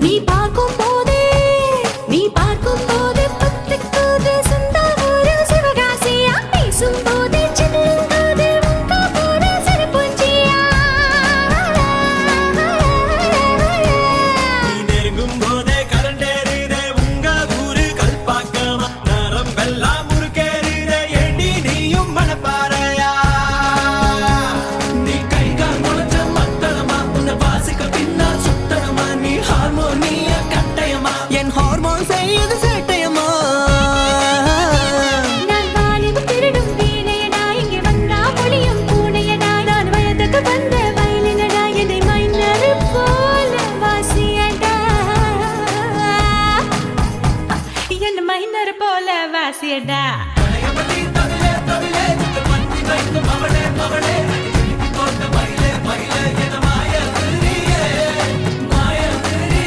நீ பார்க்கும் போதே நீ பார்க்கும் போதே பத்திக்குது சொந்த ஊரு சிவகாசியா பேசும் போதே சின்னது உங்க போது சிறு பூஞ்சியா நீ நெருங்கும் போதே கரண்டேறுதே உங்க ஊரு கல்பாக்கமா நரம்பெல்லாம் முறுக்கேறுதே ஏண்டி நீயும் மனப்பாறையா நீ கை கால் முளைச்ச மத்தளமா உன்னை வாசிக்க பின்னால் சுத்தணுமா நீ ஹார்மோனிய கட்டயமா என் ஹார்மோன் செய்யுது சேட்டையமா நான் வாலிபு திருடும் வீணையடா இங்கே வந்தா பொழியும் பூனையடா நான் வயதுக்கு வந்த வயலினடா என்னை மைனரு போல வாசியடா என்ன மைனர் போல வாசியடா தவிலே தவிலே சித்து மத்தி வைக்கும் மகளே மகளே